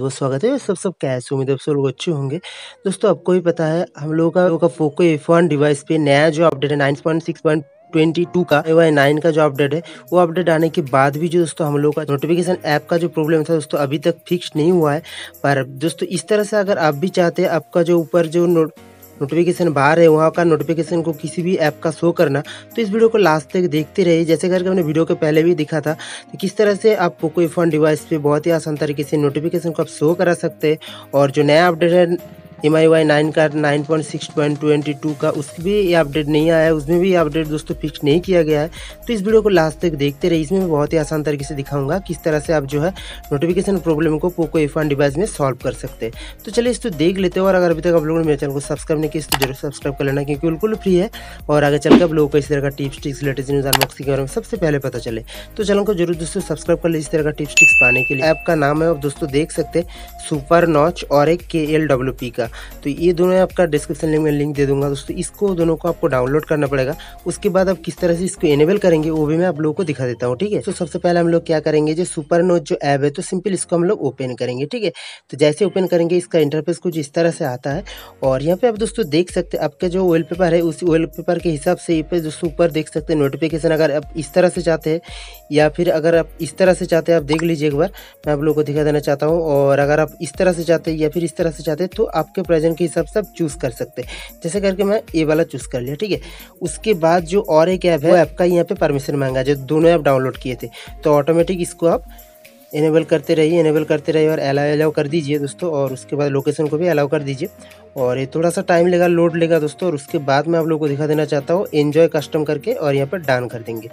बहुत स्वागत है। सब कैसे उम्मीद है सब लोग अच्छे होंगे। दोस्तों आपको भी पता है हम लोगों का पोको F1 डिवाइस पे नया जो अपडेट है 9.6.22 का MIUI 9 का जो अपडेट है वो अपडेट आने के बाद भी जो दोस्तों हम लोग का नोटिफिकेशन ऐप का जो प्रॉब्लम था दोस्तों अभी तक फिक्स नहीं हुआ है। पर दोस्तों इस तरह से अगर आप भी चाहते हैं आपका जो ऊपर जो नोटिफिकेशन बाहर है वहाँ का नोटिफिकेशन को किसी भी ऐप का शो करना, तो इस वीडियो को लास्ट तक देखते रहिए। जैसे करके हमने वीडियो के पहले भी दिखा था कि किस तरह से आप पोको F1 डिवाइस पे बहुत ही आसान तरीके से नोटिफिकेशन को आप शो करा सकते हैं। और जो नया अपडेट है MIUI 9 का 9.6.22 का उसकी भी ये अपडेट नहीं आया है, उसमें भी ये अपडेट दोस्तों फिक्स नहीं किया गया है। तो इस वीडियो को लास्ट तक देखते रहिए। इसमें मैं बहुत ही आसान तरीके से दिखाऊंगा किस तरह से आप जो है नोटिफिकेशन प्रॉब्लम को पोको F1 डिवाइस में सॉल्व कर सकते हैं। तो चलिए इसको देख लेते हैं। और अगर अभी तक आप लोगों ने मेरे चैनल को सब्सक्राइब नहीं किया तो जरूर सब्सक्राइब कर लेना, क्योंकि बिल्कुल फ्री है और आगे चलकर आप लोगों को इस तरह का tips tricks latest news unboxing के बारे में सबसे पहले पता चले। तो चैनल को जरूर दोस्तों सब्सक्राइब कर ले इस तरह का टिप्स ट्रिक्स पाने के लिए। ऐप का नाम है आप दोस्तों देख सकते हैं सुपर नॉच और एक KLWP का। तो ये दोनों आपका डिस्क्रिप्शन में लिंक दे दूंगा दोस्तों। इसको दोनों को आपको डाउनलोड करना पड़ेगा। उसके बाद आप किस तरह से इसको इनेबल करेंगे वो भी मैं आप लोगों को दिखा देता हूँ, ठीक है। तो सबसे पहले हम लोग क्या करेंगे, जो सुपर नोट जो ऐप है तो सिंपल इसको हम लोग ओपन करेंगे, ठीक है। तो जैसे ओपन करेंगे इसका इंटरफेस कुछ इस तरह से आता है। और यहाँ पे आप दोस्तों देख सकते हैं आपके जो वॉलपेपर है उस वॉलपेपर के हिसाब से पे दोस्तों ऊपर देख सकते हैं नोटिफिकेशन। अगर आप इस तरह से चाहते हैं या फिर अगर आप इस तरह से चाहते हैं, आप देख लीजिए एक बार, मैं आप लोगों को दिखा देना चाहता हूँ। और अगर आप इस तरह से चाहते हैं या फिर इस तरह से चाहते हैं तो आपके प्रेजेंट के हिसाब से आप चूज कर सकते हैं। जैसे करके मैं ये वाला चूज कर लिया, ठीक है। उसके बाद जो और एक ऐप है वो ऐप का यहाँ पे परमिशन मांगा, जो दोनों ऐप डाउनलोड किए थे। तो ऑटोमेटिक इसको आप इनेबल करते रहिए और अलाउ कर दीजिए दोस्तों। और उसके बाद लोकेशन को भी अलाउ कर दीजिए। और ये थोड़ा सा टाइम लेगा, लोड लेगा दोस्तों। और उसके बाद मैं आप लोगों को दिखा देना चाहता हूँ एंजॉय कस्टम करके, और यहाँ पर डन कर देंगे।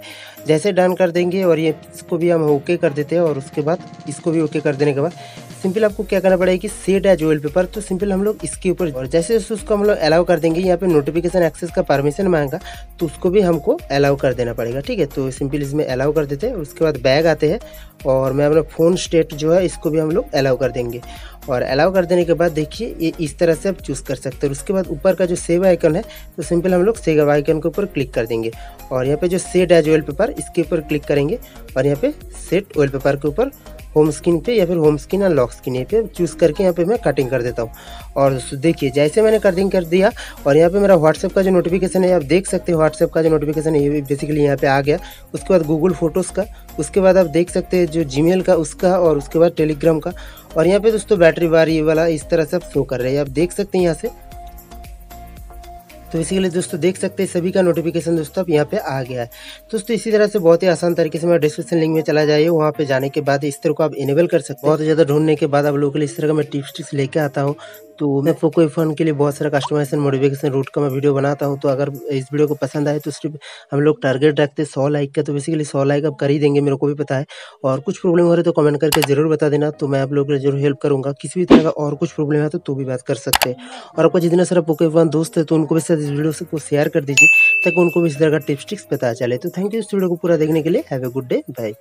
जैसे डन कर देंगे और ये इसको भी हम ओके कर देते हैं। और उसके बाद इसको भी ओके कर देने के बाद सिंपल आपको क्या करना पड़ेगा कि सेट है जो वॉलपेपर, तो सिंपल हम लोग इसके ऊपर और जैसे उसको हम लोग अलाउ कर देंगे। यहाँ पे नोटिफिकेशन एक्सेस का परमिशन मांगा तो उसको भी हमको अलाउ कर देना पड़ेगा, ठीक है। तो सिंपल इसमें अलाउ कर देते हैं। उसके बाद बैग आते हैं और मैं अपना फ़ोन स्टेट जो है इसको भी हम लोग अलाउ कर देंगे। और अलाउ कर देने के बाद देखिए ये इस तरह से आप चूज़ कर सकते हैं। उसके बाद ऊपर का जो सेव आइकन है तो सिंपल हम लोग सेव आइकन के ऊपर क्लिक कर देंगे। और यहाँ पे जो सेट है जो वॉलपेपर इसके ऊपर क्लिक करेंगे। और यहाँ पे सेट वॉलपेपर के ऊपर होम स्क्रीन पे या फिर होम स्क्रीन और लॉक स्क्रीन पे चूज़ करके यहाँ पे मैं कटिंग कर देता हूँ। और दोस्तों देखिए जैसे मैंने कटिंग कर दिया और यहाँ पे मेरा व्हाट्सएप का जो नोटिफिकेशन है आप देख सकते हैं। व्हाट्सएप का जो नोटिफिकेशन है ये बेसिकली यहाँ पे आ गया। उसके बाद गूगल फोटोज़ का, उसके बाद आप देख सकते हैं जो जीमेल का उसका, और उसके बाद टेलीग्राम का। और यहाँ पे दोस्तों बैटरी बार ये वाला इस तरह से आप शो कर रहे हैं, आप देख सकते हैं यहाँ से। तो इसीलिए दोस्तों देख सकते हैं सभी का नोटिफिकेशन दोस्तों अब यहाँ पे आ गया है। दोस्तों इसी तरह से बहुत ही आसान तरीके से मैं डिस्क्रिप्शन लिंक में चला जाइए, वहाँ पे जाने के बाद इस तरह को आप इनेबल कर सकते हैं। बहुत ज़्यादा ढूंढने के बाद आप लोगों के लिए इस तरह का मैं टिप्स ट्रिक्स लेके आता हूँ। तो मैं पोको F1 के लिए बहुत सारा कस्टमाइजेशन मॉडिफिकेशन रूट का मैं वीडियो बनाता हूँ। तो अगर इस वीडियो को पसंद आए तो सिर्फ हम लोग टारगेट रखते हैं 100 लाइक का। तो बेसिकली 100 लाइक आप कर ही देंगे, मेरे को भी पता है। और कुछ प्रॉब्लम हो रही है तो कमेंट करके जरूर बता देना, तो मैं आप लोगों के लिए जरूर हेल्प करूँगा। किसी भी तरह का और कुछ प्रॉब्लम है तो भी बात कर सकते हैं। और आपका जितना सारा पोको F1 दोस्त है तो उनको भी साथ इस वीडियो को शेयर कर दीजिए ताकि उनको भी इस तरह का टिप्स ट्रिक्स पता चले। तो थैंक यू इस वीडियो को पूरा देखने के लिए। Have a good day, bye.